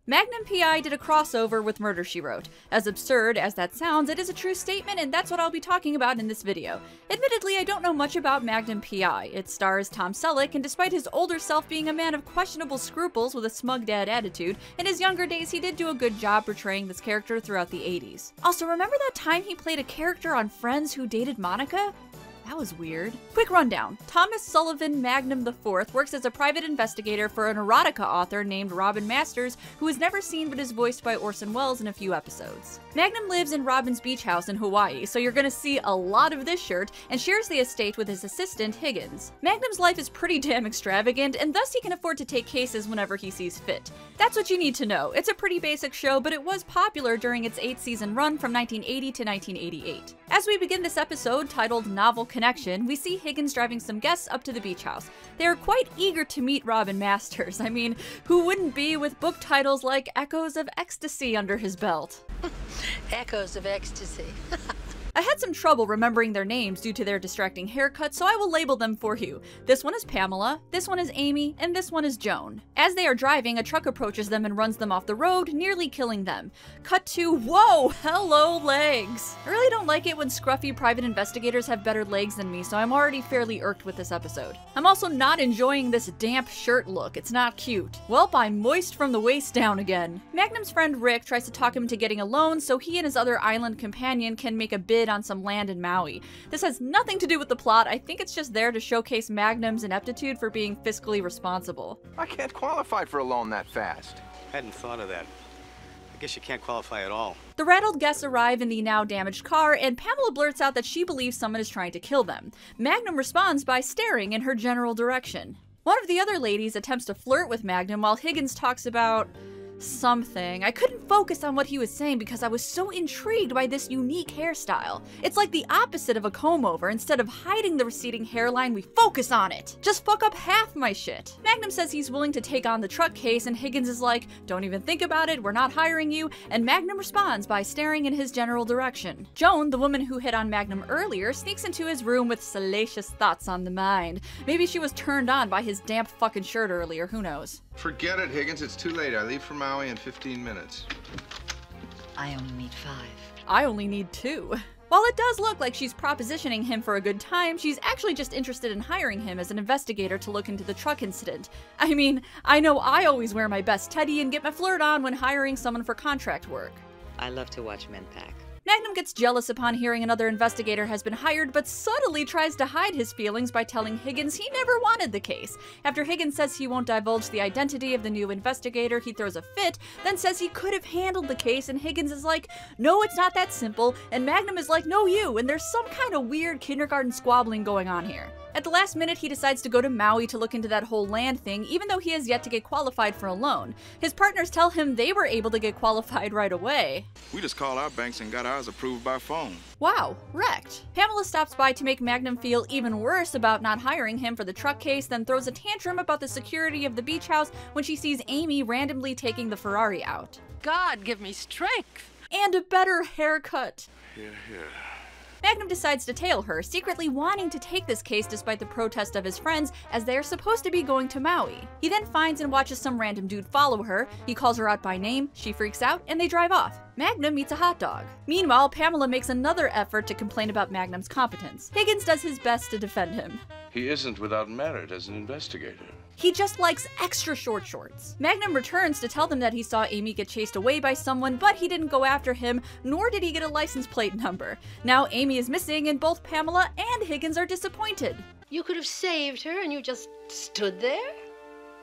Magnum PI did a crossover with Murder, She Wrote. As absurd as that sounds, it is a true statement, and that's what I'll be talking about in this video. Admittedly, I don't know much about Magnum PI. It stars Tom Selleck, and despite his older self being a man of questionable scruples with a smug dad attitude, in his younger days he did do a good job portraying this character throughout the 80s. Also, remember that time he played a character on Friends who dated Monica? That was weird. Quick rundown. Thomas Sullivan Magnum IV works as a private investigator for an erotica author named Robin Masters, who is never seen but is voiced by Orson Welles in a few episodes. Magnum lives in Robin's beach house in Hawaii, so you're gonna see a lot of this shirt, and shares the estate with his assistant, Higgins. Magnum's life is pretty damn extravagant, and thus he can afford to take cases whenever he sees fit. That's what you need to know. It's a pretty basic show, but it was popular during its 8-season run from 1980 to 1988. As we begin this episode, titled Novel Connection, we see Higgins driving some guests up to the beach house. They are quite eager to meet Robin Masters. I mean, who wouldn't be with book titles like Echoes of Ecstasy under his belt? Echoes of Ecstasy. I had some trouble remembering their names due to their distracting haircuts, so I will label them for you. This one is Pamela, this one is Amy, and this one is Joan. As they are driving, a truck approaches them and runs them off the road, nearly killing them. Cut to, whoa, hello legs! I really don't like it when scruffy private investigators have better legs than me, so I'm already fairly irked with this episode. I'm also not enjoying this damp shirt look, it's not cute. Welp, I'm moist from the waist down again. Magnum's friend Rick tries to talk him into getting a loan so he and his other island companion can make a bid on some land in Maui. This has nothing to do with the plot. I think it's just there to showcase Magnum's ineptitude for being fiscally responsible. I can't qualify for a loan that fast. Hadn't thought of that. I guess you can't qualify at all. The rattled guests arrive in the now damaged car, and Pamela blurts out that she believes someone is trying to kill them. Magnum responds by staring in her general direction. One of the other ladies attempts to flirt with Magnum while Higgins talks about something. I couldn't focus on what he was saying because I was so intrigued by this unique hairstyle. It's like the opposite of a comb over. Instead of hiding the receding hairline, we focus on it. Just fuck up half my shit. Magnum says he's willing to take on the truck case, and Higgins is like, don't even think about it, we're not hiring you, and Magnum responds by staring in his general direction. Joan, the woman who hit on Magnum earlier, sneaks into his room with salacious thoughts on the mind. Maybe she was turned on by his damp fucking shirt earlier, who knows? Forget it, Higgins. It's too late. I leave for Maui in 15 minutes. I only need 5. I only need 2. While it does look like she's propositioning him for a good time, she's actually just interested in hiring him as an investigator to look into the truck incident. I mean, I know I always wear my best teddy and get my flirt on when hiring someone for contract work. I love to watch men pack. Magnum gets jealous upon hearing another investigator has been hired, but subtly tries to hide his feelings by telling Higgins he never wanted the case. After Higgins says he won't divulge the identity of the new investigator, he throws a fit, then says he could have handled the case, and Higgins is like, no, it's not that simple, and Magnum is like, no, you, and there's some kind of weird kindergarten squabbling going on here. At the last minute, he decides to go to Maui to look into that whole land thing, even though he has yet to get qualified for a loan. His partners tell him they were able to get qualified right away. We just called our banks and got ours approved by phone. Wow, wrecked. Pamela stops by to make Magnum feel even worse about not hiring him for the truck case, then throws a tantrum about the security of the beach house when she sees Amy randomly taking the Ferrari out. God, give me strength! And a better haircut. Here. Magnum decides to tail her, secretly wanting to take this case despite the protest of his friends, as they are supposed to be going to Maui. He then finds and watches some random dude follow her, he calls her out by name, she freaks out, and they drive off. Magnum meets a hot dog. Meanwhile, Pamela makes another effort to complain about Magnum's competence. Higgins does his best to defend him. He isn't without merit as an investigator. He just likes extra short shorts. Magnum returns to tell them that he saw Amy get chased away by someone, but he didn't go after him, nor did he get a license plate number. Now Amy is missing, and both Pamela and Higgins are disappointed. You could have saved her and you just stood there?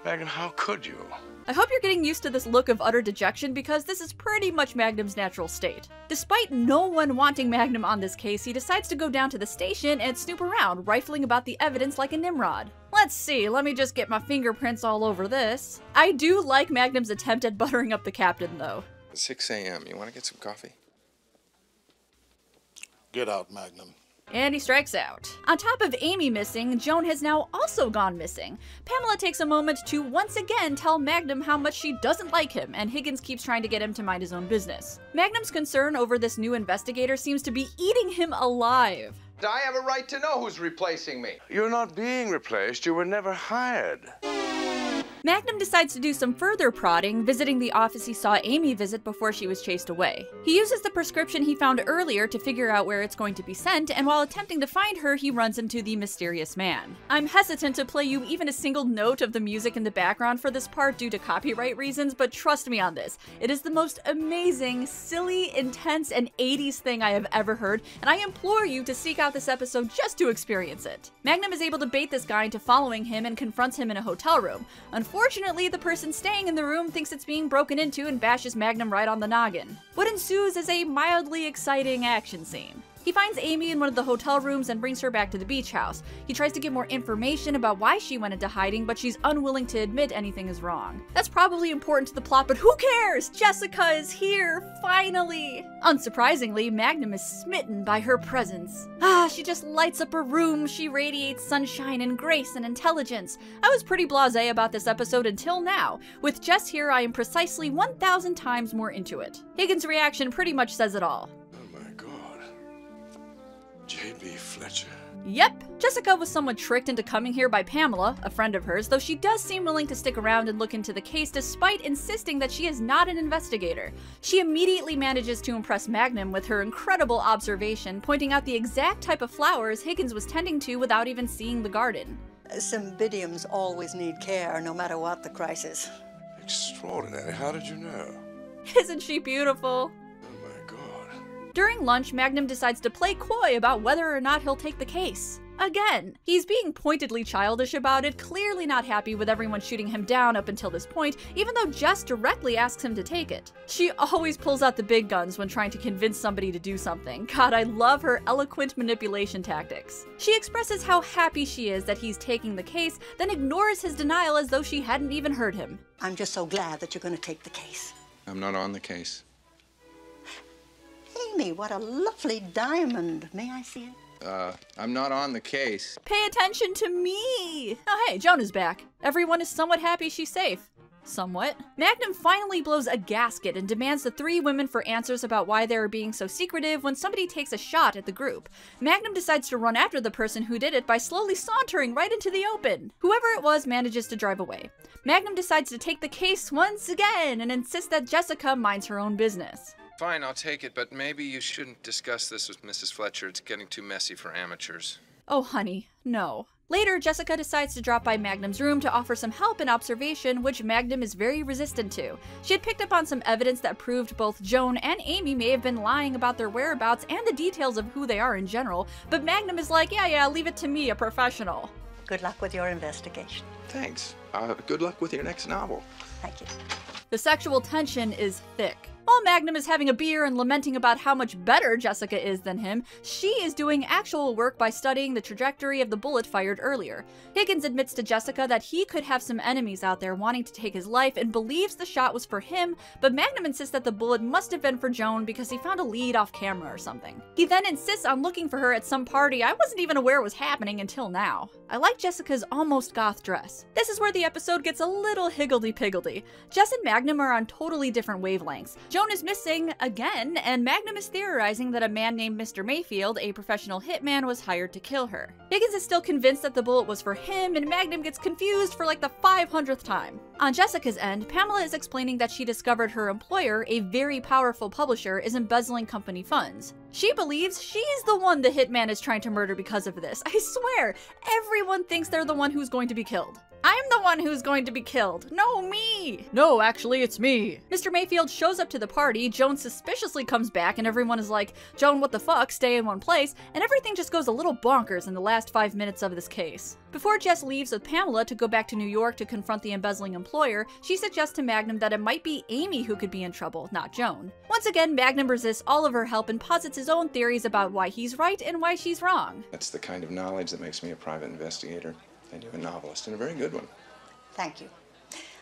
Megan, how could you? I hope you're getting used to this look of utter dejection, because this is pretty much Magnum's natural state. Despite no one wanting Magnum on this case, he decides to go down to the station and snoop around, rifling about the evidence like a Nimrod. Let's see, let me just get my fingerprints all over this. I do like Magnum's attempt at buttering up the captain, though. 6 a.m. You want to get some coffee? Get out, Magnum. And he strikes out. On top of Amy missing, Joan has now also gone missing. Pamela takes a moment to once again tell Magnum how much she doesn't like him, and Higgins keeps trying to get him to mind his own business. Magnum's concern over this new investigator seems to be eating him alive. I have a right to know who's replacing me. You're not being replaced. You were never hired. Magnum decides to do some further prodding, visiting the office he saw Amy visit before she was chased away. He uses the prescription he found earlier to figure out where it's going to be sent, and while attempting to find her, he runs into the mysterious man. I'm hesitant to play you even a single note of the music in the background for this part due to copyright reasons, but trust me on this. It is the most amazing, silly, intense, and 80s thing I have ever heard, and I implore you to seek out this episode just to experience it. Magnum is able to bait this guy into following him and confronts him in a hotel room. Unfortunately, the person staying in the room thinks it's being broken into and bashes Magnum right on the noggin. What ensues is a mildly exciting action scene. He finds Amy in one of the hotel rooms and brings her back to the beach house. He tries to get more information about why she went into hiding, but she's unwilling to admit anything is wrong. That's probably important to the plot, but who cares? Jessica is here, finally! Unsurprisingly, Magnum is smitten by her presence. She just lights up her room. She radiates sunshine and grace and intelligence. I was pretty blasé about this episode until now. With Jess here, I am precisely 1,000 times more into it. Higgins' reaction pretty much says it all. J.B. Fletcher. Yep, Jessica was somewhat tricked into coming here by Pamela, a friend of hers, though she does seem willing to stick around and look into the case despite insisting that she is not an investigator. She immediately manages to impress Magnum with her incredible observation, pointing out the exact type of flowers Higgins was tending to without even seeing the garden. Cymbidiums always need care, no matter what the crisis. Extraordinary. How did you know? Isn't she beautiful? During lunch, Magnum decides to play coy about whether or not he'll take the case. Again, he's being pointedly childish about it, clearly not happy with everyone shooting him down up until this point, even though Jess directly asks him to take it. She always pulls out the big guns when trying to convince somebody to do something. God, I love her eloquent manipulation tactics. She expresses how happy she is that he's taking the case, then ignores his denial as though she hadn't even heard him. I'm just so glad that you're going to take the case. I'm not on the case. Amy, what a lovely diamond. May I see it? I'm not on the case. Pay attention to me! Oh hey, Joan is back. Everyone is somewhat happy she's safe. Somewhat. Magnum finally blows a gasket and demands the three women for answers about why they are being so secretive when somebody takes a shot at the group. Magnum decides to run after the person who did it by slowly sauntering right into the open. Whoever it was manages to drive away. Magnum decides to take the case once again and insists that Jessica minds her own business. Fine, I'll take it, but maybe you shouldn't discuss this with Mrs. Fletcher. It's getting too messy for amateurs. Oh, honey, no. Later, Jessica decides to drop by Magnum's room to offer some help and observation, which Magnum is very resistant to. She had picked up on some evidence that proved both Joan and Amy may have been lying about their whereabouts and the details of who they are in general, but Magnum is like, yeah, leave it to me, a professional. Good luck with your investigation. Thanks. Good luck with your next novel. Thank you. The sexual tension is thick. While Magnum is having a beer and lamenting about how much better Jessica is than him, she is doing actual work by studying the trajectory of the bullet fired earlier. Higgins admits to Jessica that he could have some enemies out there wanting to take his life and believes the shot was for him, but Magnum insists that the bullet must have been for Joan because he found a lead off camera or something. He then insists on looking for her at some party I wasn't even aware was happening until now. I like Jessica's almost goth dress. This is where the episode gets a little higgledy-piggledy. Jess and Magnum are on totally different wavelengths. Joan is missing again, and Magnum is theorizing that a man named Mr. Mayfield, a professional hitman, was hired to kill her. Higgins is still convinced that the bullet was for him, and Magnum gets confused for like the 500th time. On Jessica's end, Pamela is explaining that she discovered her employer, a very powerful publisher, is embezzling company funds. She believes she's the one the hitman is trying to murder because of this. I swear, everyone thinks they're the one who's going to be killed. I'm the one who's going to be killed. No, me. No, actually, it's me. Mr. Mayfield shows up to the party, Joan suspiciously comes back, and everyone is like, Joan, what the fuck, stay in one place, and everything just goes a little bonkers in the last 5 minutes of this case. Before Jess leaves with Pamela to go back to New York to confront the embezzling employer, she suggests to Magnum that it might be Amy who could be in trouble, not Joan. Once again, Magnum resists all of her help and posits his own theories about why he's right and why she's wrong. That's the kind of knowledge that makes me a private investigator. And you're a novelist, and a very good one. Thank you.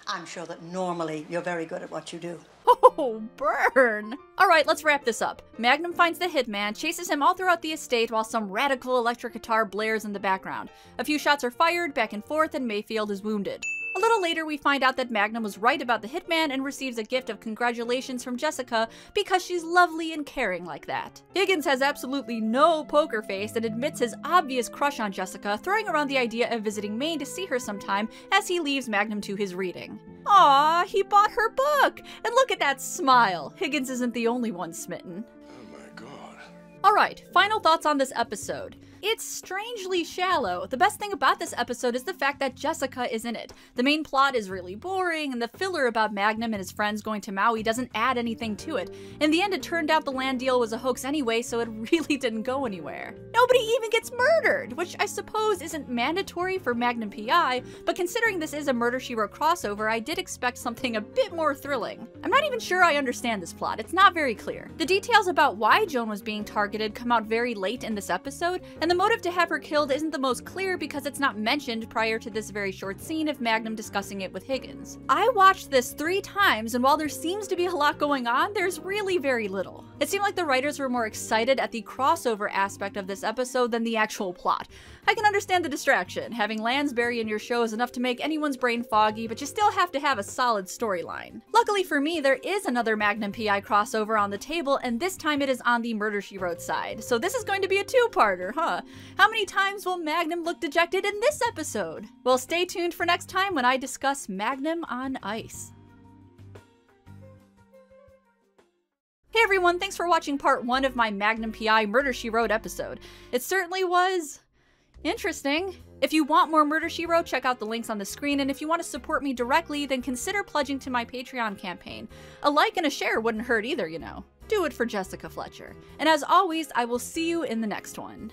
I'm sure that normally you're very good at what you do. Oh, burn! Alright, let's wrap this up. Magnum finds the hitman, chases him all throughout the estate while some radical electric guitar blares in the background. A few shots are fired, back and forth, and Mayfield is wounded. A little later, we find out that Magnum was right about the hitman and receives a gift of congratulations from Jessica because she's lovely and caring like that. Higgins has absolutely no poker face and admits his obvious crush on Jessica, throwing around the idea of visiting Maine to see her sometime as he leaves Magnum to his reading. Aww, he bought her book! And look at that smile! Higgins isn't the only one smitten. Oh my God. Alright, final thoughts on this episode. It's strangely shallow. The best thing about this episode is the fact that Jessica is in it. The main plot is really boring, and the filler about Magnum and his friends going to Maui doesn't add anything to it. In the end, it turned out the land deal was a hoax anyway, so it really didn't go anywhere. Nobody even gets murdered, which I suppose isn't mandatory for Magnum PI, but considering this is a Murder, She Wrote crossover, I did expect something a bit more thrilling. I'm not even sure I understand this plot. It's not very clear. The details about why Joan was being targeted come out very late in this episode, and the motive to have her killed isn't the most clear because it's not mentioned prior to this very short scene of Magnum discussing it with Higgins. I watched this 3 times, and while there seems to be a lot going on, there's really very little. It seemed like the writers were more excited at the crossover aspect of this episode than the actual plot. I can understand the distraction. Having Lansbury in your show is enough to make anyone's brain foggy, but you still have to have a solid storyline. Luckily for me, there is another Magnum PI crossover on the table, and this time it is on the Murder, She Wrote side. So this is going to be a 2-parter, huh? How many times will Magnum look dejected in this episode? Well, stay tuned for next time when I discuss Magnum on Ice. Hey everyone, thanks for watching part 1 of my Magnum PI Murder, She Wrote episode. It certainly was interesting. If you want more Murder, She Wrote, check out the links on the screen, and if you want to support me directly, then consider pledging to my Patreon campaign. A like and a share wouldn't hurt either, you know. Do it for Jessica Fletcher. And as always, I will see you in the next one.